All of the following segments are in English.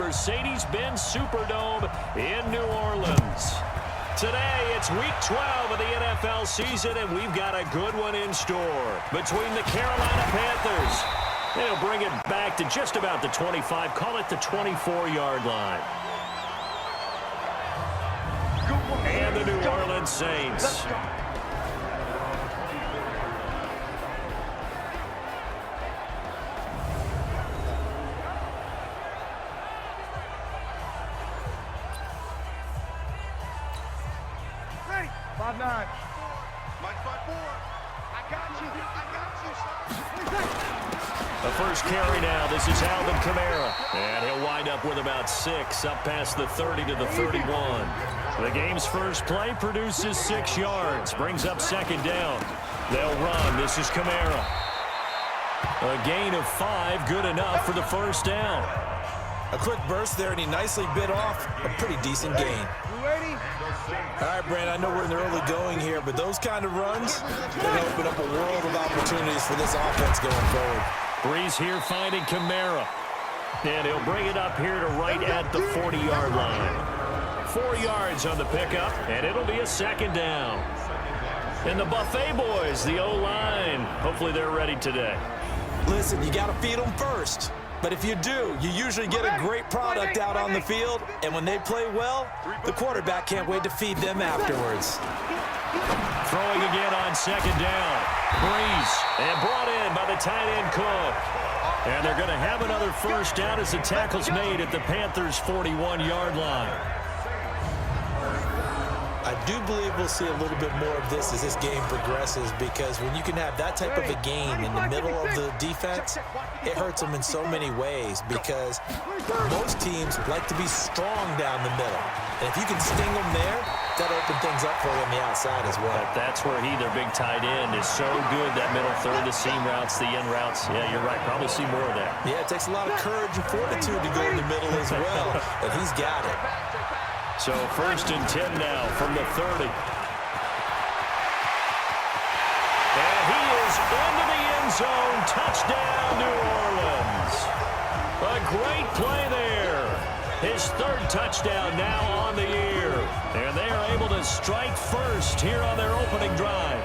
Mercedes-Benz Superdome in New Orleans. Today, it's Week 12 of the NFL season, and we've got a good one in store between the Carolina Panthers. They'll bring it back to just about the 25, call it the 24-yard line. And the New Orleans Saints. Ready? 5-9. Mike 5-4. I got you. The first carry now. This is Alvin Kamara. And he'll wind up with about 6 up past the 30 to the 31. The game's first play produces 6 yards. Brings up second down. They'll run. This is Kamara. A gain of 5. Good enough for the first down. A quick burst there, and he nicely bit off a pretty decent gain. All right, Brand, I know we're in the early going here, but those kind of runs can open up a world of opportunities for this offense going forward. Breeze here finding Kamara. And he'll bring it up here to right at the 40-yard line. 4 yards on the pickup, and it'll be a second down. And the Buffet boys, the O-line, hopefully they're ready today. Listen, you got to feed them first. But if you do, you usually get a great product out on the field, and when they play well, the quarterback can't wait to feed them afterwards. Throwing again on second down. Breeze, and brought in by the tight end Cook. And they're going to have another first down as the tackle's made at the Panthers' 41-yard line. I do believe we'll see a little bit more of this as this game progresses, because when you can have that type of a gain in the middle of the defense, it hurts them in so many ways, because most teams like to be strong down the middle. And if you can sting them there, that'll open things up for them on the outside as well. But that's where their big tight end, is so good, that middle third, the seam routes, the end routes. Yeah, you're right. Probably see more of that. Yeah, it takes a lot of courage and fortitude to go in the middle as well, and he's got it. So first and 10 now from the 30. And he is into the end zone. Touchdown, New Orleans. A great play there. His third touchdown now on the year. And they are able to strike first here on their opening drive.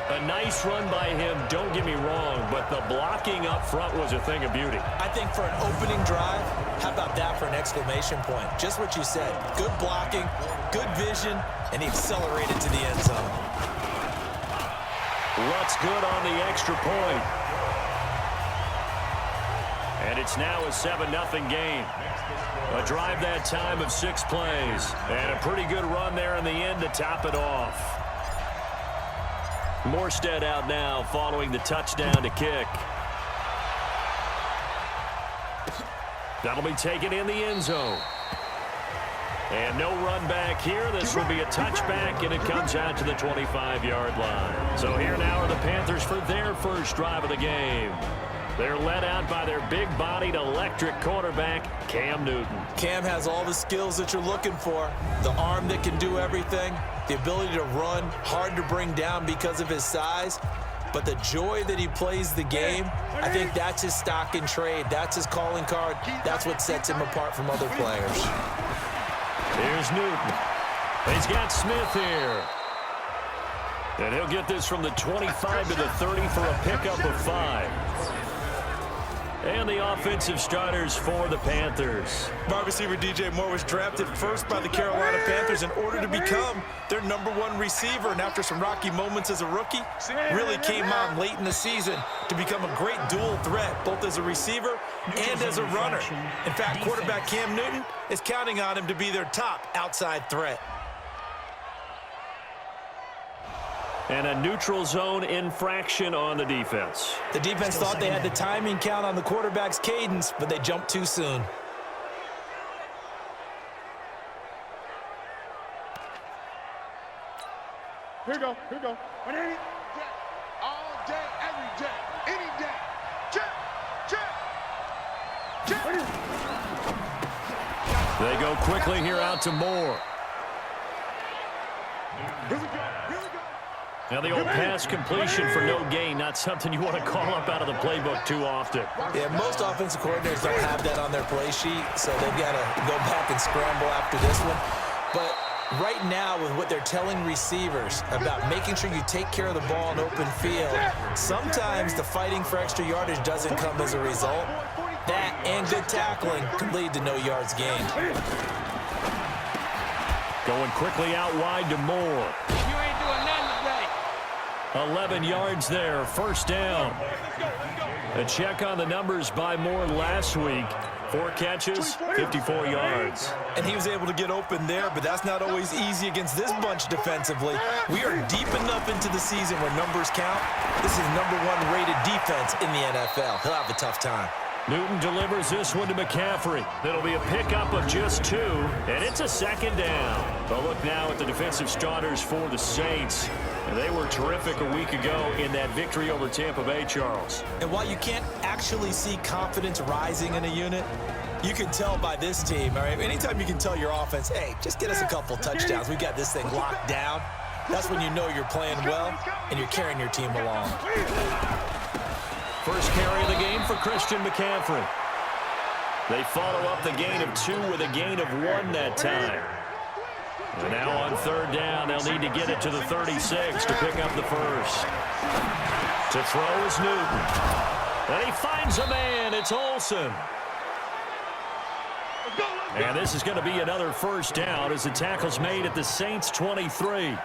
A nice run by him, don't get me wrong, but the blocking up front was a thing of beauty. I think for an opening drive, how about that for an exclamation point? Just what you said. Good blocking, good vision, and he accelerated to the end zone. What's good on the extra point? And it's now a 7-0 game. A drive that time of 6 plays. And a pretty good run there in the end to top it off. Morstead out now following the touchdown to kick. That'll be taken in the end zone. And no run back here. This will be a touchback, and it comes out to the 25-yard line. So here now are the Panthers for their first drive of the game. They're led out by their big-bodied electric quarterback, Cam Newton. Cam has all the skills that you're looking for. The arm that can do everything. The ability to run, hard to bring down because of his size. But the joy that he plays the game, I think that's his stock in trade. That's his calling card. That's what sets him apart from other players. Here's Newton. He's got Smith here. And he'll get this from the 25 to the 30 for a pickup of 5. And the offensive starters for the Panthers. Wide receiver DJ Moore was drafted first by the Carolina Panthers in order to become their #1 receiver. And after some rocky moments as a rookie, really came on late in the season to become a great dual threat, both as a receiver and as a runner. In fact, quarterback Cam Newton is counting on him to be their top outside threat. And a neutral zone infraction on the defense. The defense thought they had the timing count on the quarterback's cadence, but they jumped too soon. Here we go. All day, every day, any day. Check. They go quickly here out to Moore. Here we go. Now the old pass completion for no gain, not something you want to call up out of the playbook too often. Yeah, most offensive coordinators don't have that on their play sheet, so they've got to go back and scramble after this one. But right now, with what they're telling receivers about making sure you take care of the ball in open field, sometimes the fighting for extra yardage doesn't come as a result. That and good tackling can lead to no yards gained. Going quickly out wide to Moore. You ain't doing nothing today. 11 yards there, first down. A check on the numbers by Moore last week. 4 catches, 54 yards. And he was able to get open there, but that's not always easy against this bunch defensively. We are deep enough into the season where numbers count. This is #1 rated defense in the NFL. He'll have a tough time. Newton delivers this one to McCaffrey. It'll be a pickup of just 2, and it's a second down. A look now at the defensive starters for the Saints. And they were terrific a week ago in that victory over Tampa Bay, Charles. And while you can't actually see confidence rising in a unit, you can tell by this team, all right? Anytime you can tell your offense, hey, just get us a couple touchdowns. We got this thing locked down. That's when you know you're playing well and you're carrying your team along. First carry of the game for Christian McCaffrey. They follow up the gain of 2 with a gain of 1 that time. And now on third down, they'll need to get it to the 36 to pick up the first. To throw is Newton. And he finds a man. It's Olsen. And this is going to be another first down as the tackle's made at the Saints' 23.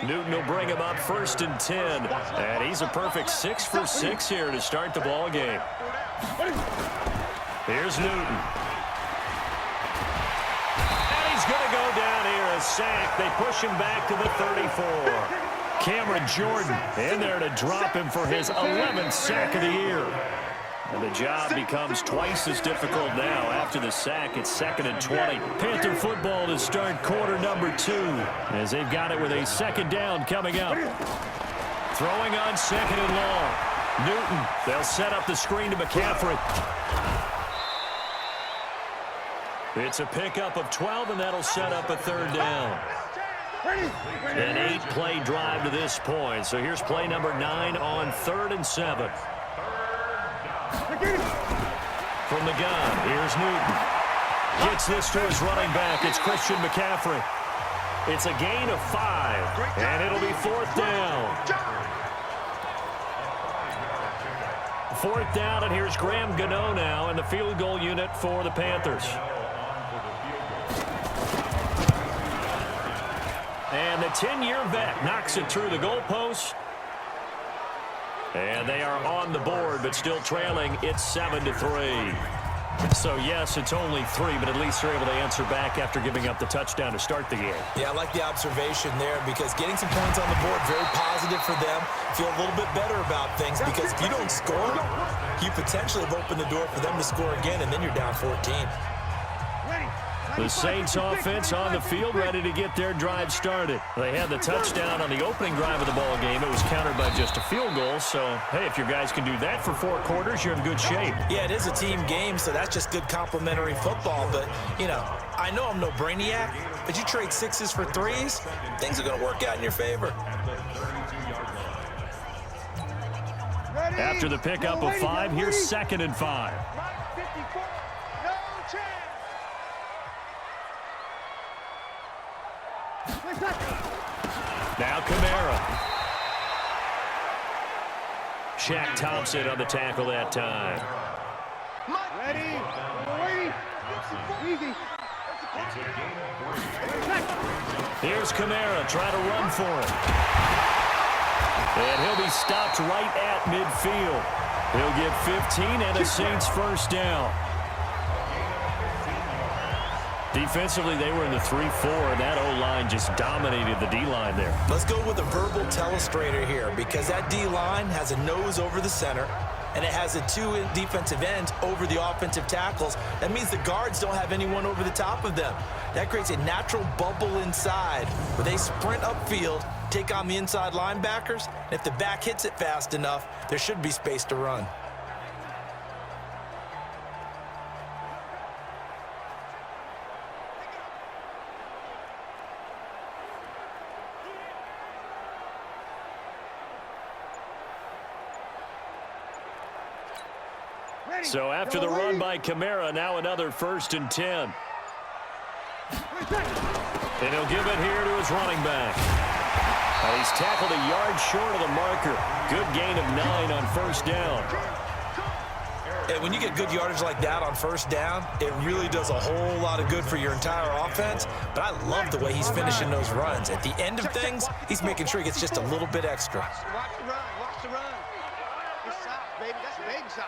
Newton will bring him up 1st and 10. And he's a perfect 6 for 6 here to start the ball game. Here's Newton. And he's going to go down here, a sack. They push him back to the 34. Cameron Jordan in there to drop him for his 11th sack of the year. And the job becomes twice as difficult now. After the sack, it's 2nd and 20. Panther football to start quarter number 2 as they've got it with a second down coming up. Throwing on 2nd and long. Newton, they'll set up the screen to McCaffrey. It's a pickup of 12, and that'll set up a third down. An 8-play drive to this point. So here's play number 9 on 3rd and 7. From the gun, here's Newton. Gets this to his running back. It's Christian McCaffrey. It's a gain of 5, and it'll be 4th down. 4th down, and here's Graham Gano now in the field goal unit for the Panthers. And the 10-year vet knocks it through the goalpost. And they are on the board, but still trailing. It's 7-3. So, yes, it's only 3, but at least they're able to answer back after giving up the touchdown to start the game. Yeah, I like the observation there because getting some points on the board, very positive for them. Feel a little bit better about things because if you don't score, you potentially have opened the door for them to score again, and then you're down 14. The Saints offense on the field, ready to get their drive started. They had the touchdown on the opening drive of the ball game. It was countered by just a field goal. So, hey, if your guys can do that for 4 quarters, you're in good shape. Yeah, it is a team game, so that's just good complementary football. But, you know, I know I'm no brainiac, but you trade 6s for 3s, things are going to work out in your favor. After the pickup of 5, here's 2nd and 5. Now Kamara. Shaq Thompson on the tackle that time. Ready. Easy. Here's Kamara trying to run for it. And he'll be stopped right at midfield. He'll get 15 and a Saints first down. Defensively, they were in the 3-4, and that O-line just dominated the D-line there. Let's go with a verbal telestrator here because that D-line has a nose over the center, and it has a 2 defensive ends over the offensive tackles. That means the guards don't have anyone over the top of them. That creates a natural bubble inside where they sprint upfield, take on the inside linebackers, and if the back hits it fast enough, there should be space to run. So after the run by Kamara, now another 1st and 10. And he'll give it here to his running back. And he's tackled a yard short of the marker. Good gain of 9 on 1st down. And when you get good yardage like that on 1st down, it really does a whole lot of good for your entire offense. But I love the way he's finishing those runs. At the end of things, he's making sure he gets just a little bit extra. Watch the run. Watch the run. It's south, baby. That's big south.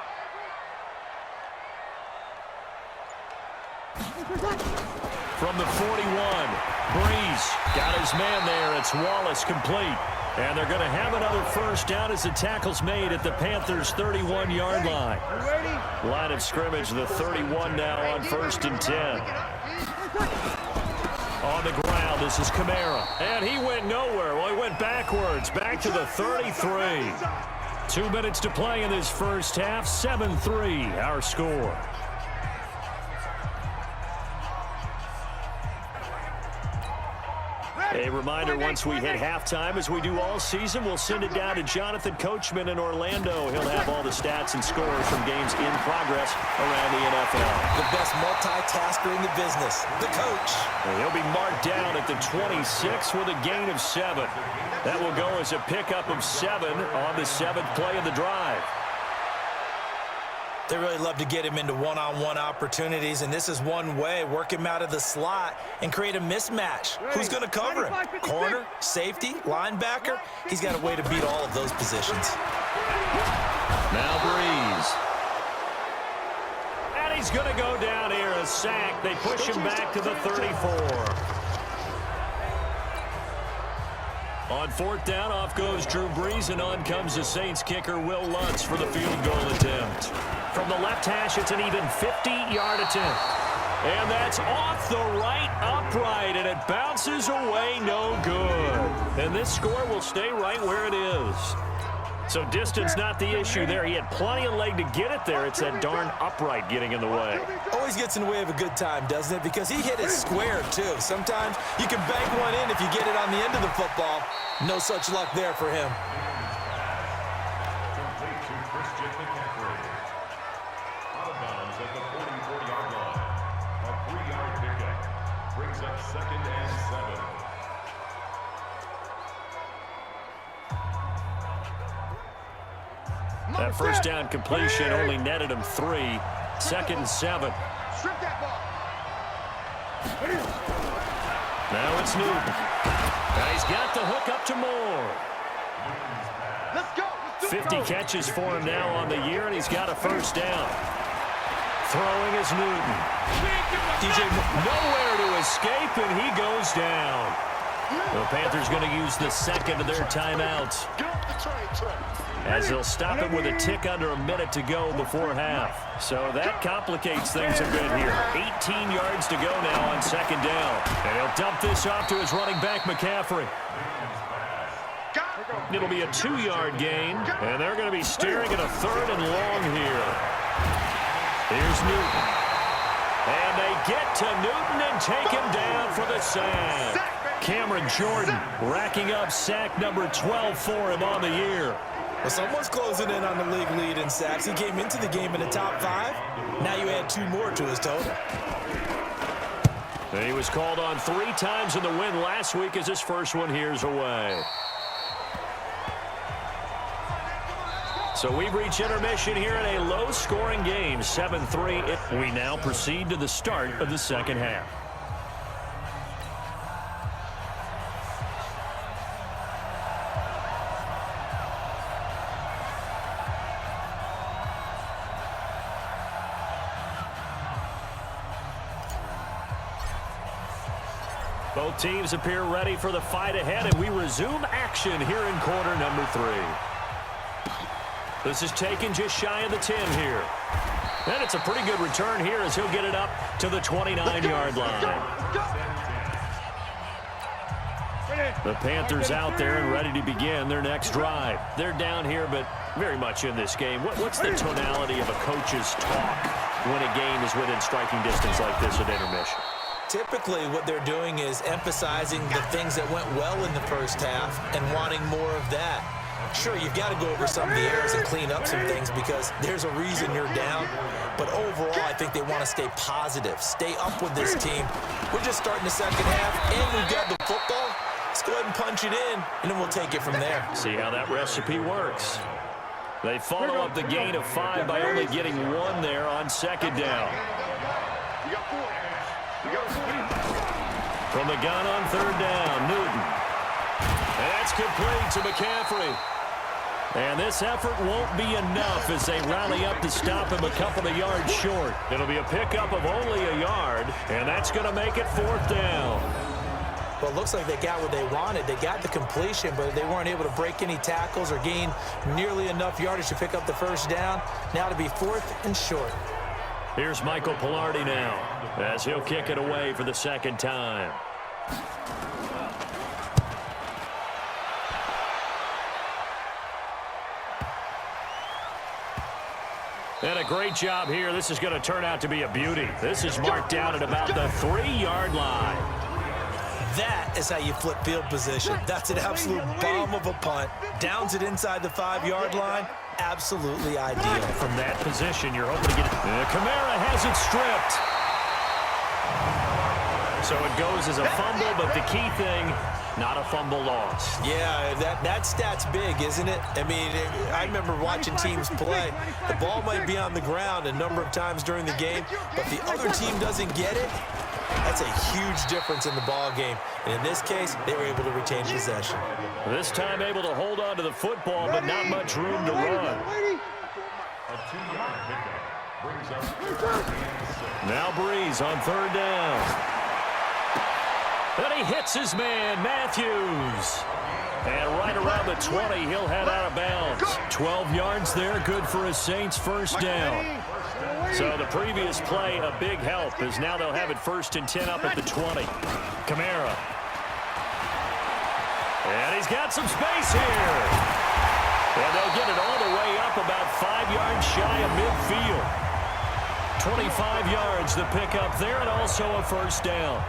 From the 41, Breeze got his man there. It's Wallace complete. And they're going to have another 1st down as the tackle's made at the Panthers' 31-yard line. Line of scrimmage, the 31 now on 1st and 10. On the ground, this is Kamara. And he went nowhere. Well, he went backwards, back to the 33. 2 minutes to play in this first half. 7-3, our score. A reminder, once we hit halftime, as we do all season, we'll send it down to Jonathan Coachman in Orlando. He'll have all the stats and scores from games in progress around the NFL. The best multitasker in the business, the coach. And he'll be marked down at the 26 with a gain of 7. That will go as a pickup of 7 on the 7th play of the drive. They really love to get him into one-on-one opportunities, and this is one way. Work him out of the slot and create a mismatch. Who's going to cover him? Corner, safety, linebacker? He's got a way to beat all of those positions. Now Breeze. And he's going to go down here, a sack. They push him back to the 34. On 4th down, off goes Drew Brees, and on comes the Saints kicker, Will Lutz, for the field goal attempt. From the left hash, it's an even 50-yard attempt. And that's off the right upright, and it bounces away, no good. And this score will stay right where it is. So distance not the issue there. He had plenty of leg to get it there. It's that darn upright getting in the way. Always gets in the way of a good time, doesn't it? Because he hit it square, too. Sometimes you can bank one in if you get it on the end of the football. No such luck there for him. Out of bounds at the 44-yard line. A 3-yard pickup brings up 2nd and 7. That 1st down completion only netted him 3. 2nd and 7. Strip that ball. Now it's Newton. And he's got the hook up to Moore. Let's go. 50 catches for him now on the year, and he's got a 1st down. Throwing is Newton. DJ nowhere to escape, and he goes down. The Panthers going to use the 2nd of their timeouts, as they'll stop it with a tick under a minute to go before half. So that complicates things a bit here. 18 yards to go now on 2nd down. And he'll dump this off to his running back, McCaffrey. It'll be a 2-yard gain, and they're going to be staring at a 3rd and long here. Here's Newton. And they get to Newton and take him down for the sack. Cameron Jordan racking up sack number 12 for him on the year. Well, someone's closing in on the league lead in sacks. He came into the game in the top 5. Now you add 2 more to his total. And he was called on 3 times in the win last week, as his first one here's away. So we've reached intermission here in a low-scoring game, 7-3. We now proceed to the start of the 2nd half. Both teams appear ready for the fight ahead, and we resume action here in quarter number 3. This is taken just shy of the 10 here. And it's a pretty good return here as he'll get it up to the 29-yard line. The Panthers out there and ready to begin their next drive. They're down here, but very much in this game. What's the tonality of a coach's talk when a game is within striking distance like this at intermission? Typically, what they're doing is emphasizing the things that went well in the first half and wanting more of that. Sure, you've got to go over some of the errors and clean up some things because there's a reason you're down. But overall, I think they want to stay positive, stay up with this team. We're just starting the second half, and we've got the football. Let's go ahead and punch it in, and then we'll take it from there. See how that recipe works. They follow up the gain of 5 by only getting 1 there on second down. From the gun on third down, Newton. And that's complete to McCaffrey. And this effort won't be enough as they rally up to stop him a couple of yards short. It'll be a pickup of only a yard, and that's going to make it 4th down. Well, it looks like they got what they wanted. They got the completion, but they weren't able to break any tackles or gain nearly enough yardage to pick up the first down. Now to be 4th and short. Here's Michael Pilardi now as he'll kick it away for the second time. And a great job here. This is going to turn out to be a beauty. This is marked down at about the 3-yard line. That is how you flip field position. That's an absolute bomb of a punt. Downs it inside the 5-yard line. Absolutely ideal. From that position, you're hoping to get it. Kamara has it stripped. So it goes as a fumble, but the key thing, not a fumble loss. Yeah, that stat's big, isn't it? I mean, I remember watching teams play. The ball might be on the ground a number of times during the game, but the other team doesn't get it. That's a huge difference in the ball game. And in this case, they were able to retain possession. This time able to hold on to the football, but not much room to run. A 2-yard pickup brings up Now Breeze on third down. And he hits his man, Matthews. And right around the 20, he'll head out of bounds. 12 yards there, good for a Saints first down. So the previous play, a big help, as now they'll have it 1st and 10 up at the 20. Kamara. And he's got some space here. And they'll get it all the way up about 5 yards shy of midfield. 25 yards the pickup there, and also a first down.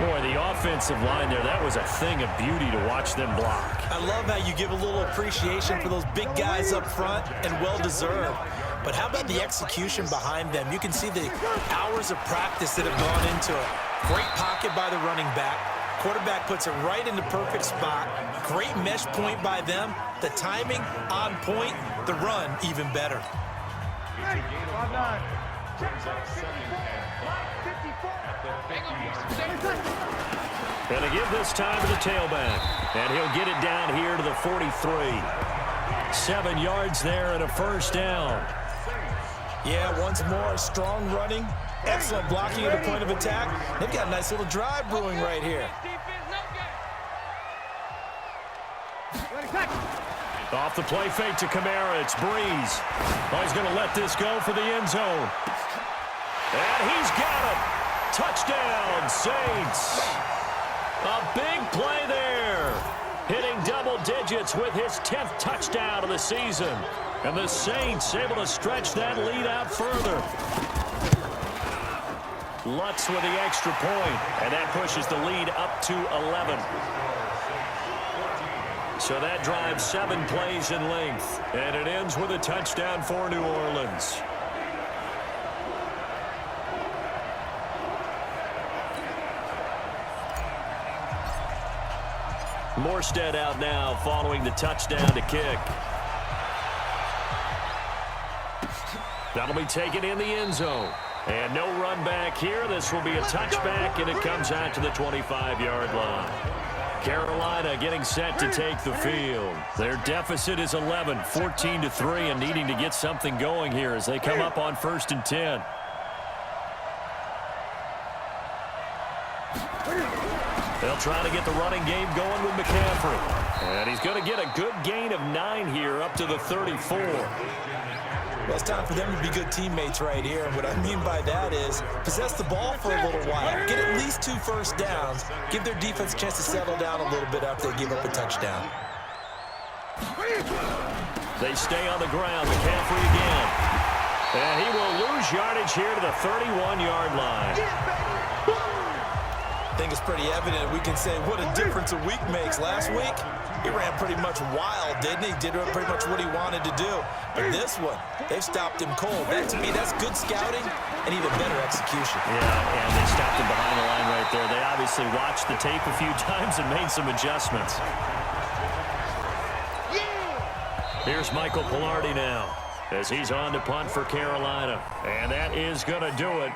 Boy, the offensive line there, that was a thing of beauty to watch them block. I love how you give a little appreciation for those big guys up front, and well-deserved. But how about the execution behind them? You can see the hours of practice that have gone into it. Great pocket by the running back. Quarterback puts it right in the perfect spot. Great mesh point by them. The timing on point. The run even better. Going to give this time to the tailback. And he'll get it down here to the 43. 7 yards there and a first down. Yeah, once more, strong running. Excellent blocking at the point of attack. They've got a nice little drive brewing right here. Off the play fake to Kamara. It's Breeze. Oh, he's going to let this go for the end zone. And he's got it. Touchdown, Saints. A big play there. Hitting double digits with his 10th touchdown of the season. And the Saints able to stretch that lead out further. Lutz with the extra point, and that pushes the lead up to 11. So that drives 7 plays in length, and it ends with a touchdown for New Orleans. Morstead out now following the touchdown to kick. That'll be taken in the end zone. And no run back here. This will be a touchback, and it comes out to the 25-yard line. Carolina getting set to take the field. Their deficit is 11, 14-3, and needing to get something going here as they come up on 1st and 10. They'll try to get the running game going with McCaffrey. And he's going to get a good gain of 9 here up to the 34. Well, it's time for them to be good teammates right here. And what I mean by that is possess the ball for a little while. Get at least 2 first downs. Give their defense a chance to settle down a little bit after they give up a touchdown. They stay on the ground. McCaffrey again. And he will lose yardage here to the 31-yard line. I think it's pretty evident we can say what a difference a week makes. Last week, He ran pretty much wild, didn't he? Did pretty much what he wanted to do. But this one, they've stopped him cold. That, to me, that's good scouting and even better execution. Yeah, and they stopped him behind the line right there. They obviously watched the tape a few times and made some adjustments. Here's Michael Pilardi now as he's on to punt for Carolina. And that is going to do it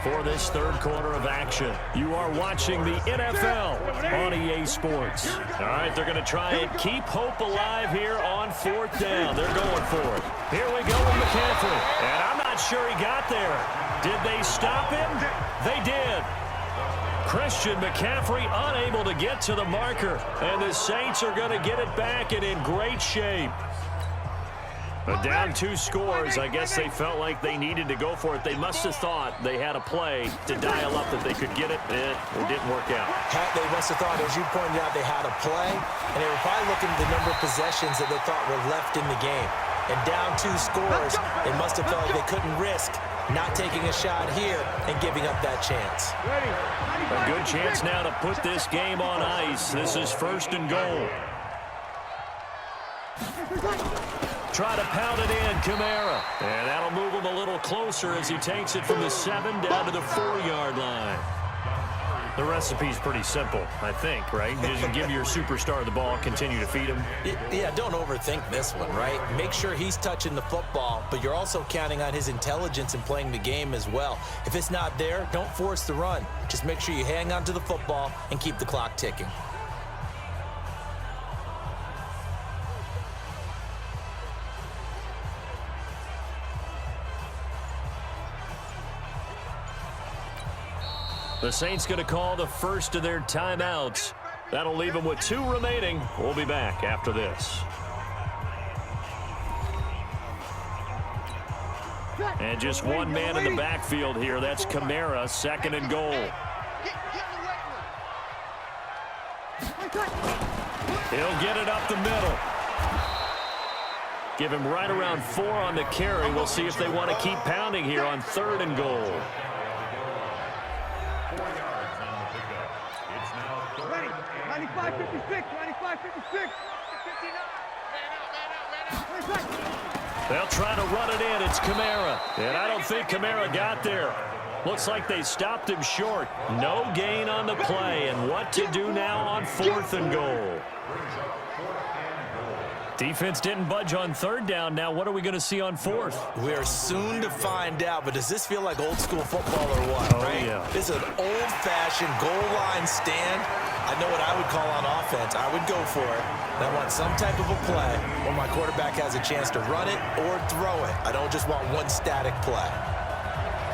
for this third quarter of action. You are watching the NFL on EA Sports. All right, they're going to try and keep hope alive here on fourth down. They're going for it. Here we go with McCaffrey. And I'm not sure he got there. Did they stop him? They did. Christian McCaffrey unable to get to the marker. And the Saints are going to get it back and in great shape. But down 2 scores, I guess they felt like they needed to go for it. They must have thought they had a play to dial up that they could get it. It didn't work out. They must have thought, as you pointed out, they had a play, and they were probably looking at the number of possessions that they thought were left in the game. And down 2 scores, they must have felt like they couldn't risk not taking a shot here and giving up that chance. A good chance now to put this game on ice. This is 1st and goal. Try to pound it in, Kamara. And that'll move him a little closer as he takes it from the 7 down to the 4-yard line. The recipe's pretty simple, I think, right? Just give your superstar the ball, continue to feed him. Yeah, don't overthink this one, right? Make sure he's touching the football, but you're also counting on his intelligence in playing the game as well. If it's not there, don't force the run. Just make sure you hang on to the football and keep the clock ticking. The Saints going to call the first of their timeouts. That'll leave them with 2 remaining. We'll be back after this. And just one man in the backfield here. That's Kamara, 2nd and goal. He'll get it up the middle. Give him right around 4 on the carry. We'll see if they want to keep pounding here on 3rd and goal. 4 yards on the pickup. It's now 3rd and 95-56, 95-56. 59. They'll try to run it in. It's Kamara. And I don't think Kamara got there. Looks like they stopped him short. No gain on the play. And what to do now on 4th and goal? Defense didn't budge on 3rd down. Now what are we going to see on 4th? We're soon to find out, but does this feel like old school football or what, right? Yeah. This is an old-fashioned goal line stand. I know what I would call on offense. I would go for it. And I want some type of a play where my quarterback has a chance to run it or throw it. I don't just want one static play.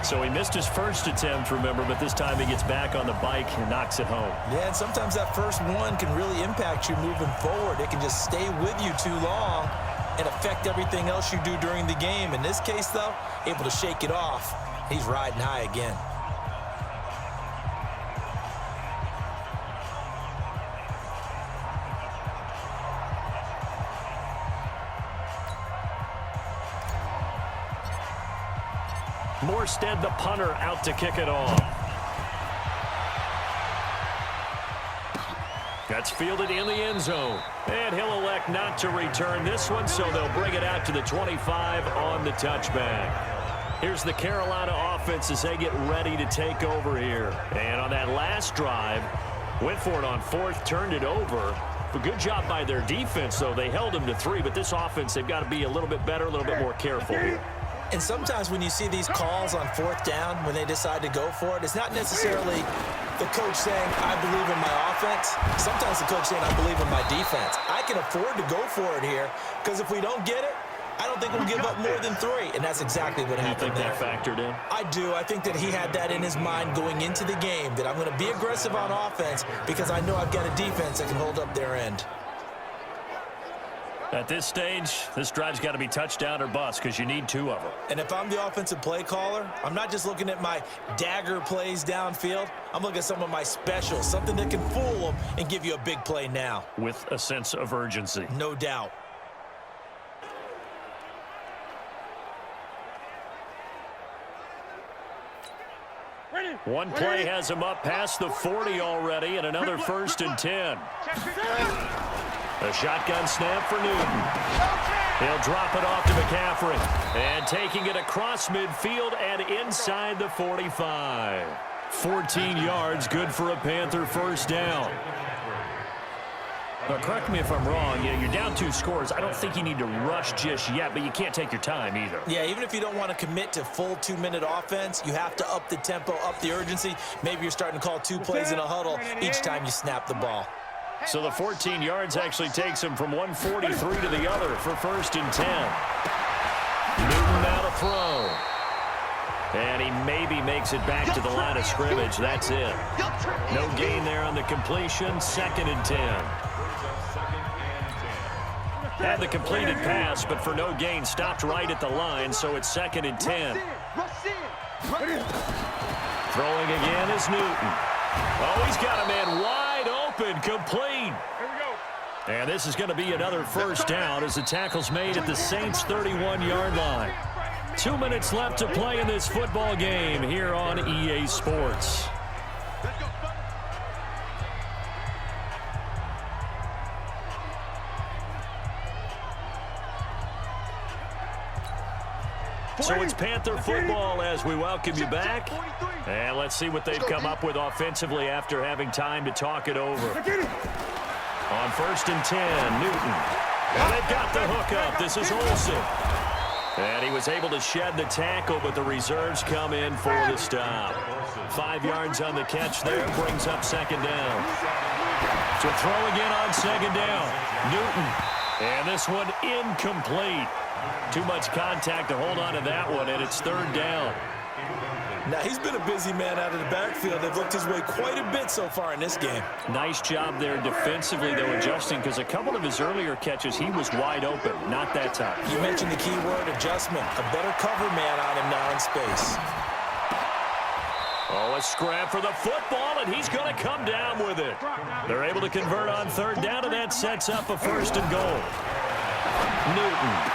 So he missed his first attempt, remember, but this time he gets back on the bike and knocks it home. Yeah, and sometimes that first one can really impact you moving forward. It can just stay with you too long and affect everything else you do during the game. In this case, though, able to shake it off. He's riding high again. Morstead, the punter, out to kick it off. That's fielded in the end zone. And he'll elect not to return this one, so they'll bring it out to the 25 on the touchback. Here's the Carolina offense as they get ready to take over here. And on that last drive, went for it on 4th, turned it over. A good job by their defense, though. They held them to 3, but this offense, they've got to be a little bit better, a little bit more careful here. And sometimes when you see these calls on 4th down, when they decide to go for it, it's not necessarily the coach saying, I believe in my offense. Sometimes the coach saying, I believe in my defense. I can afford to go for it here because if we don't get it, I don't think we'll give up more than 3. And that's exactly what happened there. You think that factored in? I do. I think that he had that in his mind going into the game, that I'm going to be aggressive on offense because I know I've got a defense that can hold up their end. At this stage, this drive's got to be touchdown or bust because you need 2 of them. And if I'm the offensive play caller, I'm not just looking at my dagger plays downfield. I'm looking at some of my specials, something that can fool them and give you a big play now. With a sense of urgency. No doubt. One play has him up past the 40 already and another 1st and 10. A shotgun snap for Newton. He'll drop it off to McCaffrey. And taking it across midfield and inside the 45. 14 yards, good for a Panther first down. Now, correct me if I'm wrong. You're down 2 scores. I don't think you need to rush just yet, but you can't take your time either. Yeah, even if you don't want to commit to full 2-minute offense, you have to up the tempo, up the urgency. Maybe you're starting to call 2 plays in a huddle each time you snap the ball. So the 14 yards actually takes him from 143 to the other for 1st and 10. Newton now to throw. And he maybe makes it back to the line of scrimmage. That's it. No gain there on the completion. 2nd and 10. Had the completed pass, but for no gain, stopped right at the line, so it's 2nd and 10. Throwing again is Newton. Oh, he's got a man wide open, complete. And this is going to be another first down as the tackle's made at the Saints' 31-yard line. 2 minutes left to play in this football game here on EA Sports. So it's Panther football as we welcome you back. And let's see what they've come up with offensively after having time to talk it over. On 1st and 10, Newton. And they've got the hook up. This is Olsen. And he was able to shed the tackle, but the reserves come in for the stop. 5 yards on the catch there, brings up 2nd down. To throw again on 2nd down. Newton. And this one incomplete. Too much contact to hold on to that one, and it's 3rd down. Now, he's been a busy man out of the backfield. They've looked his way quite a bit so far in this game. Nice job there defensively, though, adjusting, because a couple of his earlier catches, he was wide open. Not that time. You mentioned the key word, adjustment. A better cover man on him now in space. Oh, a scrap for the football, and he's going to come down with it. They're able to convert on 3rd down, and that sets up a 1st and goal. Newton.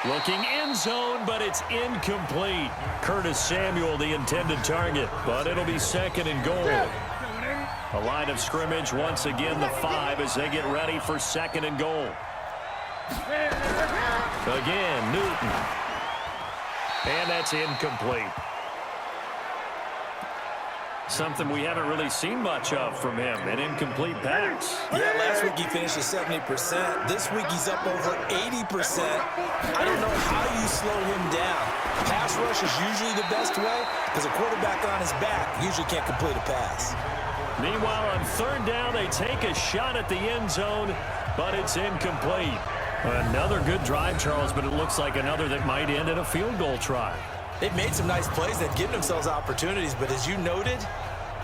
Looking end zone, but it's incomplete. Curtis Samuel, the intended target, but it'll be 2nd and goal. A line of scrimmage, once again, the 5 as they get ready for 2nd and goal. Again, Newton. And that's incomplete. Something we haven't really seen much of from him, an incomplete pass. Yeah, last week he finished at 70%. This week he's up over 80%. I don't know how you slow him down. Pass rush is usually the best way because a quarterback on his back usually can't complete a pass. Meanwhile, on 3rd down, they take a shot at the end zone, but it's incomplete. Another good drive, Charles, but it looks like another that might end in a field goal try. They've made some nice plays. They've given themselves opportunities, but as you noted,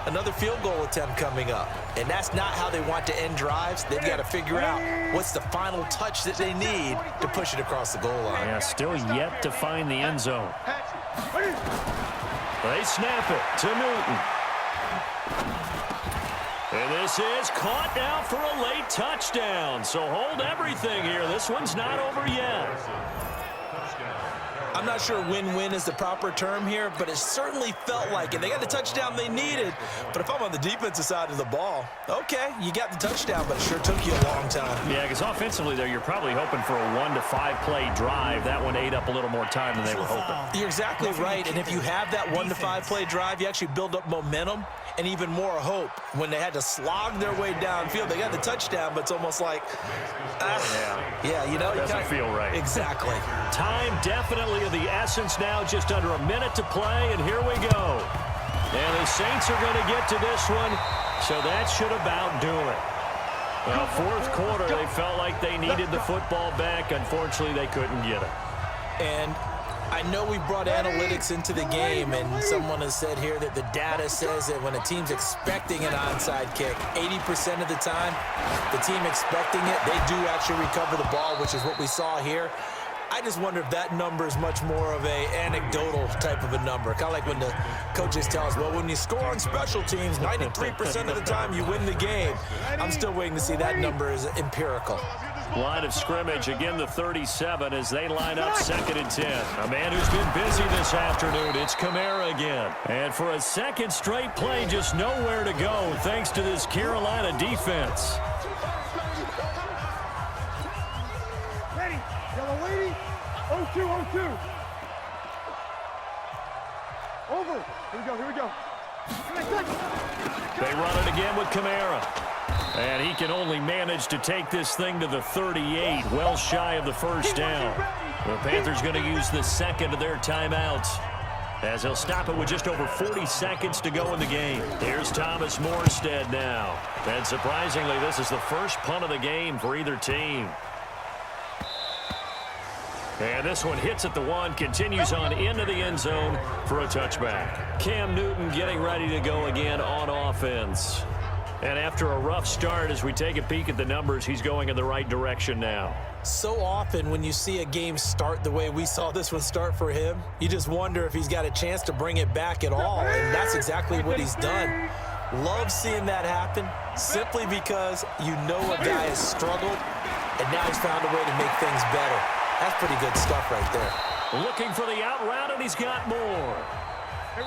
another field goal attempt coming up. And that's not how they want to end drives. They've got to figure out what's the final touch that they need to push it across the goal line. Yeah, still yet to find the end zone. They snap it to Newton. And this is caught now for a late touchdown. So hold everything here. This one's not over yet. I'm not sure win-win is the proper term here, but it certainly felt like it. They got the touchdown they needed, but if I'm on the defensive side of the ball, okay, you got the touchdown, but it sure took you a long time. Yeah, because offensively there, you're probably hoping for a 1 to 5 play drive. That one ate up a little more time than they were hoping. You're exactly right, and if you have that 1 to 5 play drive, you actually build up momentum and even more hope. When they had to slog their way downfield, they got the touchdown, but it's almost like, yeah, you know, doesn't feel right. Exactly. Time definitely of the essence now, just under a minute to play, and here we go. And the Saints are going to get to this one, so that should about do it. Well, 4th quarter, they felt like they needed the football back. Unfortunately, they couldn't get it. And I know we brought analytics into the game, and someone has said here that the data says that when a team's expecting an onside kick, 80% of the time, the team expecting it, they do actually recover the ball, which is what we saw here. I just wonder if that number is much more of a anecdotal type of a number. Kind of like when the coaches tell us, well, when you score on special teams, 93% of the time you win the game. I'm still waiting to see that number is empirical. Line of scrimmage, again the 37 as they line up 2nd and 10. A man who's been busy this afternoon, it's Kamara again. And for a 2nd straight play, just nowhere to go thanks to this Carolina defense. Over. Here we go. They run it again with Kamara. And he can only manage to take this thing to the 38, well shy of the first down. The Panthers going to use the second of their timeouts, as he'll stop it with just over 40 seconds to go in the game. Here's Thomas Morstead now. And surprisingly, this is the first punt of the game for either team. And this one hits at the 1, continues on into the end zone for a touchback. Cam Newton getting ready to go again on offense. And after a rough start, as we take a peek at the numbers, he's going in the right direction now. So often when you see a game start the way we saw this one start for him, you just wonder if he's got a chance to bring it back at all, and that's exactly what he's done. Love seeing that happen, simply because you know a guy has struggled, and now he's found a way to make things better. That's pretty good stuff right there. Looking for the out route, and he's got more.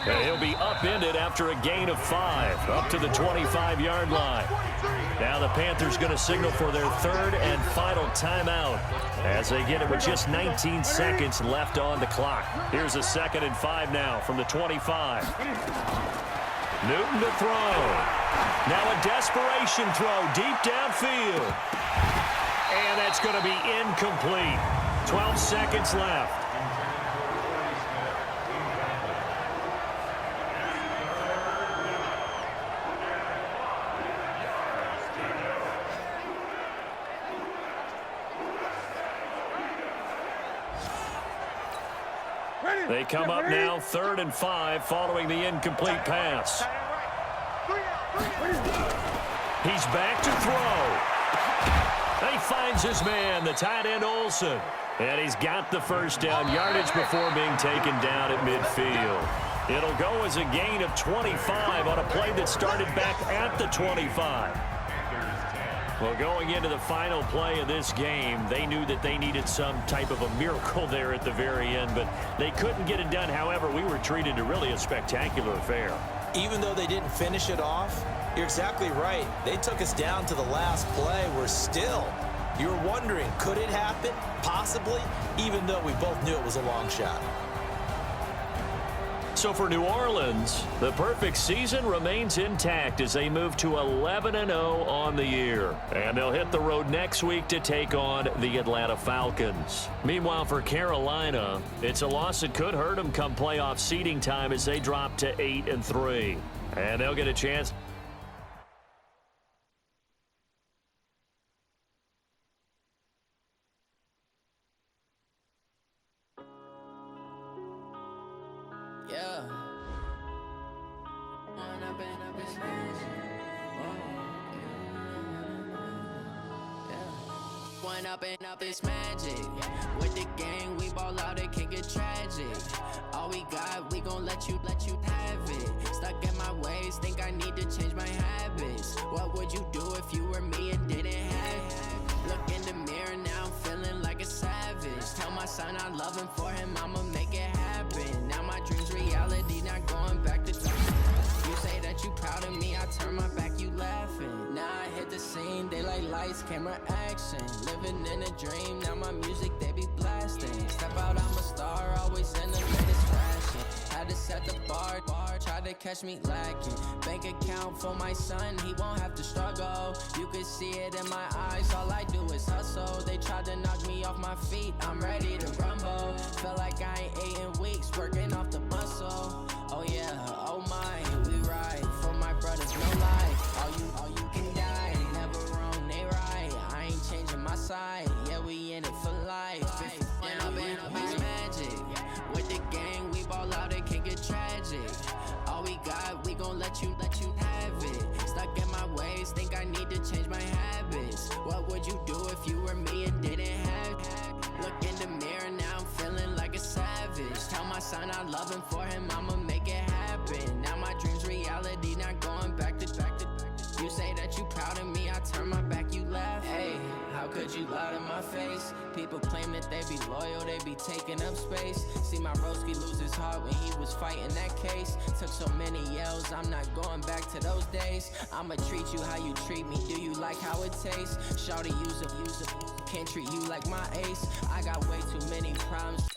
And he'll be upended after a gain of 5, up to the 25-yard line. Now the Panthers going to signal for their third and final timeout, as they get it with just 19 seconds left on the clock. Here's a 2nd and 5 now from the 25. Newton to throw. Now a desperation throw deep downfield. And that's going to be incomplete. 12 seconds left. They come up now 3rd and 5 following the incomplete pass. He's back to throw. And he finds his man, the tight end Olsen. And he's got the first down yardage before being taken down at midfield. It'll go as a gain of 25 on a play that started back at the 25. Well, going into the final play of this game, they knew that they needed some type of a miracle there at the very end, but they couldn't get it done. However, we were treated to really a spectacular affair. Even though they didn't finish it off, you're exactly right. They took us down to the last play. We're still, you're wondering, could it happen? Possibly, even though we both knew it was a long shot. So for New Orleans, the perfect season remains intact as they move to 11-0 on the year. And they'll hit the road next week to take on the Atlanta Falcons. Meanwhile, for Carolina, it's a loss that could hurt them come playoff seeding time as they drop to 8-3. And they'll get a chance. Up this magic with the gang, we ball out, it can get tragic. All we got, we gon' let you have it. Stuck in my ways, think I need to change my habits. What would you do if you were me and didn't have it? Look in the mirror now, I'm feeling like a savage. Tell my son I love him, for him I'ma make it happen. Now my dreams reality, not going back to you say that you proud of me, I turn my back, you laughing. Now I hit the scene, they like lights, camera, action. Living in a dream, now my music, they be blasting. Step out, I'm a star, always in the latest fashion. Had to set the bar, tried to catch me lacking. Bank account for my son, he won't have to struggle. You can see it in my eyes, all I do is hustle. They tried to knock me off my feet, I'm ready to rumble. Feel like I ain't ate in weeks, working off the muscle. Oh yeah, oh my, we ride for my brothers, no lie. All you can die, never wrong, they right. I ain't changing my side, yeah, we in it for life. Now it's magic, with the gang, we ball out, it can get tragic. All we got, we gon' let you have it. Stuck in my ways, think I need to change my habits. What would you do if you were me and didn't have it? Look in the mirror, now I'm feeling like a savage. Tell my son I love him, for him I'ma make it happen. Now my dreams reality, not going back to. You say that you proud of me, I turn my back, you laugh. Hey, how could you lie to my face? People claim that they be loyal, they be taking up space. See my broski lose his heart when he was fighting that case. Took so many yells, I'm not going back to those days. I'ma treat you how you treat me, do you like how it tastes? Shawty use a, can can't treat you like my ace. I got way too many problems.